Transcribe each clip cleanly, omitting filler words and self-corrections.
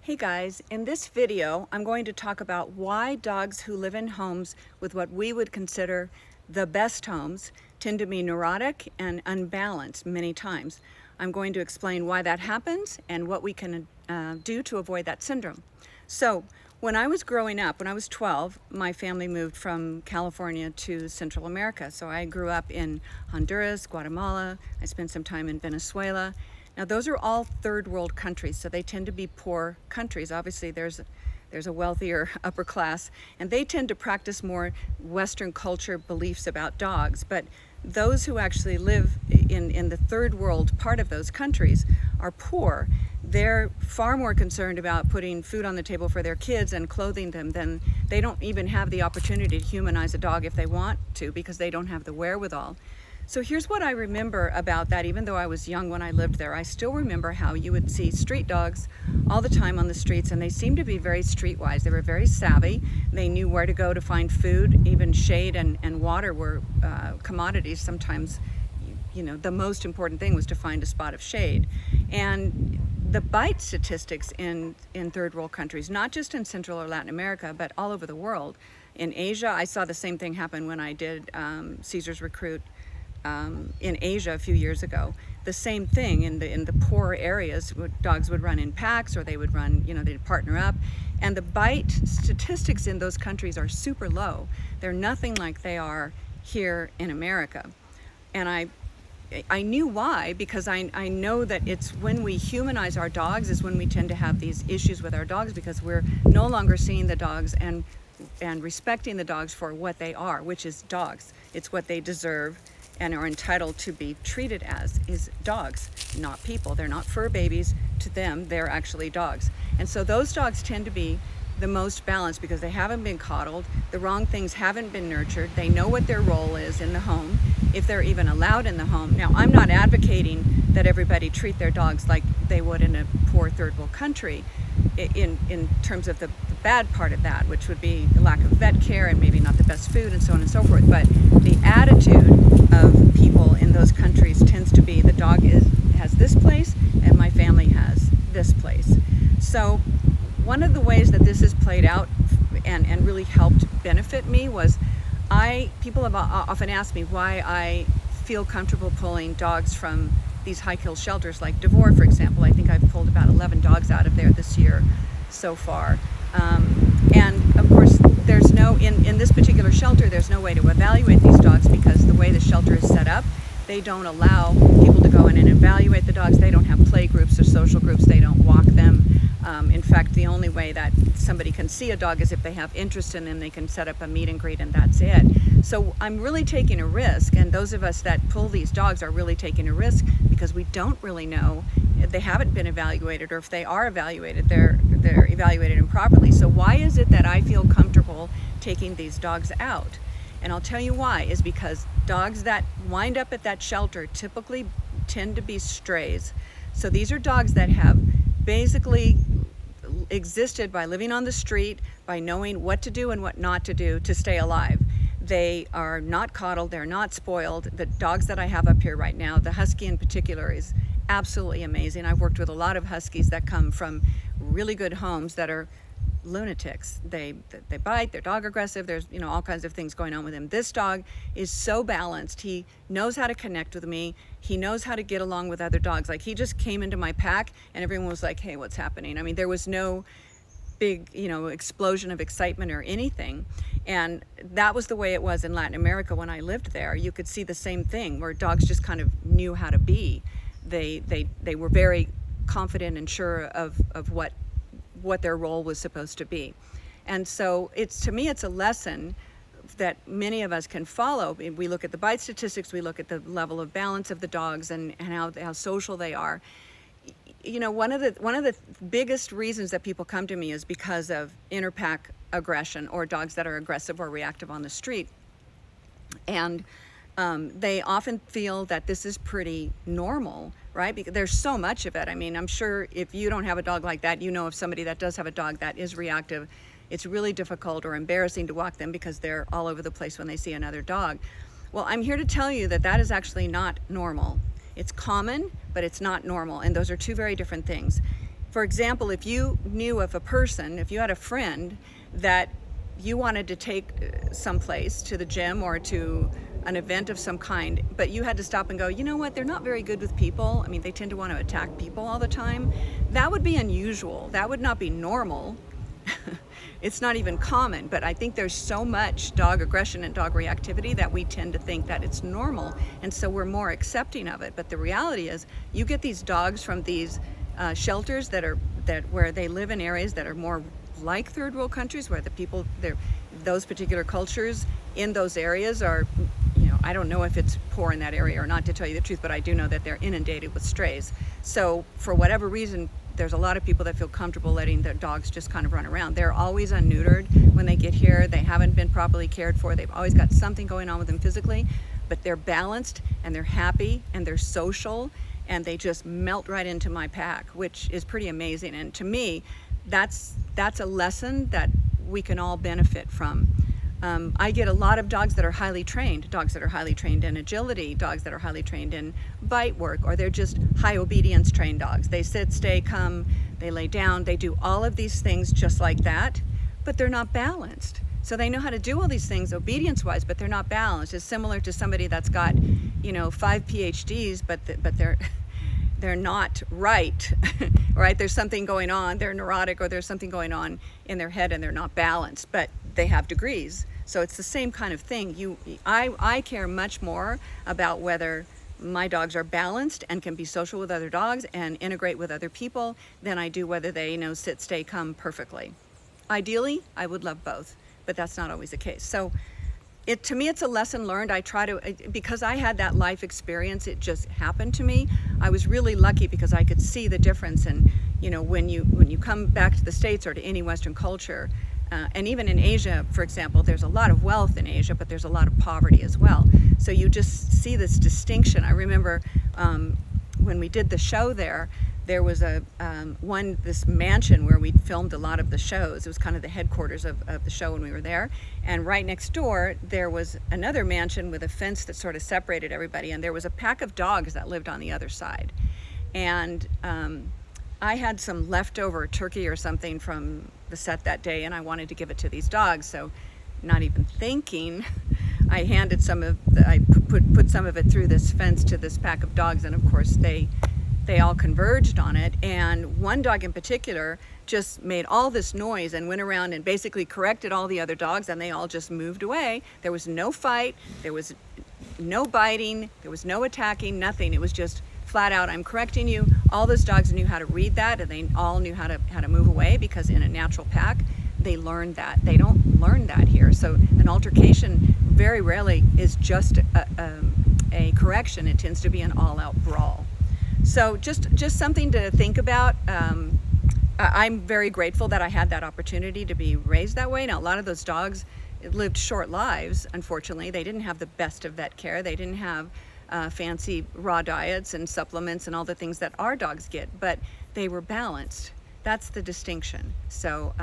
Hey guys, in this video I'm going to talk about why dogs who live in homes with what we would consider the best homes tend to be neurotic and unbalanced many times. I'm going to explain why that happens and what we can do to avoid that syndrome. So when I was growing up, when I was 12, my family moved from California to Central America. So I grew up in Honduras, Guatemala, I spent some time in Venezuela. Now those are all third world countries, so they tend to be poor countries. Obviously there's a wealthier upper class, and they tend to practice more Western culture beliefs about dogs. But those who actually live in the third world part of those countries are poor. They're far more concerned about putting food on the table for their kids and clothing them than they don't even have the opportunity to humanize a dog if they want to, because they don't have the wherewithal. So here's what I remember about that. Even though I was young when I lived there, I still remember how you would see street dogs all the time on the streets, and they seemed to be very streetwise. They were very savvy. They knew where to go to find food. Even shade and water were commodities. Sometimes, you know, the most important thing was to find a spot of shade. And the bite statistics in third world countries, not just in Central or Latin America, but all over the world. In Asia, I saw the same thing happen when I did Caesar's Recruit in Asia a few years ago. The same thing in the poorer areas. Dogs would run in packs, or they would run, you know, they'd partner up. And the bite statistics in those countries are super low. They're nothing like they are here in America. And I knew why, because I know that it's when we humanize our dogs is when we tend to have these issues with our dogs, because we're no longer seeing the dogs and respecting the dogs for what they are, which is dogs. It's what they deserve and are entitled to be treated as, is dogs, not people. They're not fur babies. To them, they're actually dogs. And so those dogs tend to be the most balanced because they haven't been coddled, the wrong things haven't been nurtured, they know what their role is in the home, if they're even allowed in the home. Now, I'm not advocating that everybody treat their dogs like they would in a poor third world country in terms of the bad part of that, which would be the lack of vet care and maybe not the best food and so on and so forth. But the attitude of people in those countries tends to be the dog has this place and my family has this place. So one of the ways that this has played out and really helped benefit me was people have often asked me why I feel comfortable pulling dogs from these high-kill shelters like Devore, for example. I think I've pulled about 11 dogs out of there this year so far. And of course, there's no, in this particular shelter, there's no way to evaluate these dogs because the way the shelter is set up, they don't allow people to go in and evaluate the dogs. They don't have play groups or social groups. They don't walk them. In fact, the only way that somebody can see a dog is if they have interest in them. They can set up a meet and greet and that's it. So I'm really taking a risk, and those of us that pull these dogs are really taking a risk because we don't really know. They haven't been evaluated, or if they are evaluated, they're evaluated improperly. So why is it that I feel comfortable taking these dogs out? And I'll tell you why, is because dogs that wind up at that shelter typically tend to be strays. So these are dogs that have basically existed by living on the street, by knowing what to do and what not to do to stay alive. They are not coddled, they're not spoiled. The dogs that I have up here right now, the husky in particular, is absolutely amazing. I've worked with a lot of huskies that come from really good homes that are lunatics. They bite, they're dog aggressive, there's, you know, all kinds of things going on with him. This dog is so balanced. He knows how to connect with me. He knows how to get along with other dogs. Like, he just came into my pack and everyone was like, hey, what's happening? I mean, there was no big, you know, explosion of excitement or anything. And that was the way it was in Latin America when I lived there. You could see the same thing where dogs just kind of knew how to be. They were very confident and sure of what their role was supposed to be. And so to me, it's a lesson that many of us can follow. We look at the bite statistics, we look at the level of balance of the dogs and how social they are. You know, one of the biggest reasons that people come to me is because of interpack aggression, or dogs that are aggressive or reactive on the street. And they often feel that this is pretty normal, right? Because there's so much of it. I mean, I'm sure if you don't have a dog like that, you know of somebody that does have a dog that is reactive. It's really difficult or embarrassing to walk them because they're all over the place when they see another dog. Well, I'm here to tell you that that is actually not normal. It's common, but it's not normal, and those are two very different things. For example, if you knew of a person, if you had a friend that you wanted to take someplace to the gym or to an event of some kind, but you had to stop and go, you know what, they're not very good with people. I mean, they tend to want to attack people all the time. That would be unusual. That would not be normal. It's not even common, but I think there's so much dog aggression and dog reactivity that we tend to think that it's normal, and so we're more accepting of it. But the reality is, you get these dogs from these shelters where they live in areas that are more like third world countries, where the people, those particular cultures in those areas are, I don't know if it's poor in that area or not, to tell you the truth, but I do know that they're inundated with strays. So for whatever reason, there's a lot of people that feel comfortable letting their dogs just kind of run around. They're always unneutered when they get here. They haven't been properly cared for. They've always got something going on with them physically, but they're balanced and they're happy and they're social, and they just melt right into my pack, which is pretty amazing. And to me, that's a lesson that we can all benefit from. I get a lot of dogs that are highly trained, dogs that are highly trained in agility, dogs that are highly trained in bite work, or they're just high obedience trained dogs. They sit, stay, come, they lay down, they do all of these things just like that, but they're not balanced. So they know how to do all these things obedience-wise, but they're not balanced. It's similar to somebody that's got, 5 PhDs, but they're not right, right? There's something going on, they're neurotic, or there's something going on in their head and they're not balanced, but they have degrees. So it's the same kind of thing. I care much more about whether my dogs are balanced and can be social with other dogs and integrate with other people than I do whether they, sit, stay, come perfectly. Ideally, I would love both, but that's not always the case. So to me, it's a lesson learned. I try to, because I had that life experience, it just happened to me. I was really lucky because I could see the difference. And when you come back to the States or to any Western culture, and even in Asia, for example, there's a lot of wealth in Asia, but there's a lot of poverty as well. So you just see this distinction. I remember when we did the show there was this mansion where we filmed a lot of the shows. It was kind of the headquarters of the show when we were there. And right next door, there was another mansion with a fence that sort of separated everybody. And there was a pack of dogs that lived on the other side. And I had some leftover turkey or something from the set that day, and I wanted to give it to these dogs. So not even thinking, I handed I put some of it through this fence to this pack of dogs, and of course they all converged on it. And one dog in particular just made all this noise and went around and basically corrected all the other dogs, and they all just moved away. There was no fight, there was no biting, there was no attacking, nothing. It was just flat out, I'm correcting you. All those dogs knew how to read that, and they all knew how to move away, because in a natural pack, they learned that. They don't learn that here. So an altercation very rarely is just a correction. It tends to be an all-out brawl. So just something to think about. I'm very grateful that I had that opportunity to be raised that way. Now, a lot of those dogs lived short lives, unfortunately. They didn't have the best of vet care. They didn't have fancy raw diets and supplements and all the things that our dogs get, but they were balanced. That's the distinction. So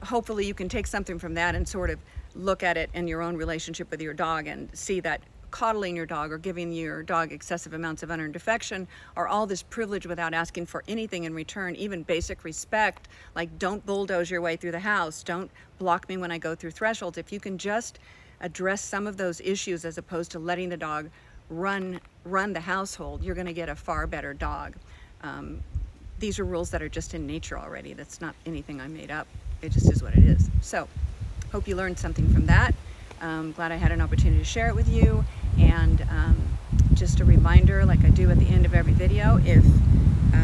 hopefully you can take something from that and sort of look at it in your own relationship with your dog and see that coddling your dog or giving your dog excessive amounts of unearned affection or all this privilege without asking for anything in return, even basic respect, like don't bulldoze your way through the house, don't block me when I go through thresholds. If you can just address some of those issues as opposed to letting the dog run the household, you're going to get a far better dog. These are rules that are just in nature already. That's not anything I made up. It just is what it is. So hope you learned something from that. Glad I had an opportunity to share it with you. And just a reminder, like I do at the end of every video,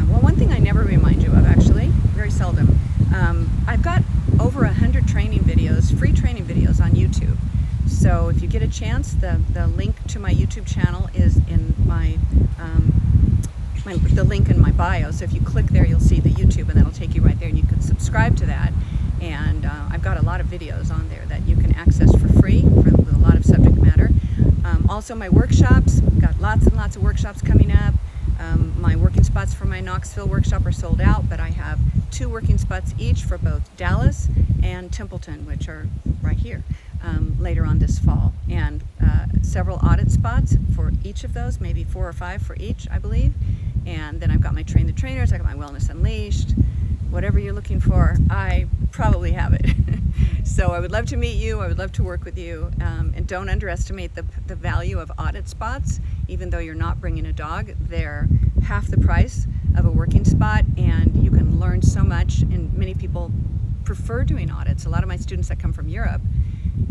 one thing I never remind you of, actually, very seldom, I've got over 100 training videos, free training videos on YouTube. So if you get a chance, the link to my YouTube channel is in the link in my bio. So if you click there, you'll see the YouTube, and that'll take you right there, and you can subscribe to that. And I've got a lot of videos on there that you can access for free with a lot of subject matter. Also my workshops, got lots and lots of workshops coming up. My working spots for my Knoxville workshop are sold out, but I have 2 working spots each for both Dallas and Templeton, which are right here, later on this fall. And several audit spots for each of those, maybe 4 or 5 for each, I believe. And then I've got my Train the Trainers, I got my Wellness Unleashed. Whatever you're looking for, I probably have it. So I would love to meet you. I would love to work with you. And don't underestimate the value of audit spots. Even though you're not bringing a dog, they're half the price of a working spot, and you can learn so much. And many people prefer doing audits. A lot of my students that come from Europe,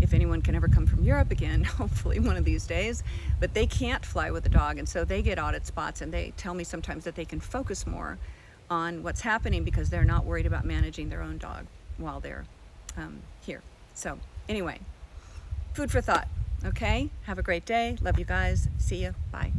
if anyone can ever come from Europe again, hopefully one of these days, but they can't fly with a dog, and so they get audit spots, and they tell me sometimes that they can focus more on what's happening because they're not worried about managing their own dog while they're here. So anyway, food for thought. Okay, have a great day. Love you guys. See you. Bye.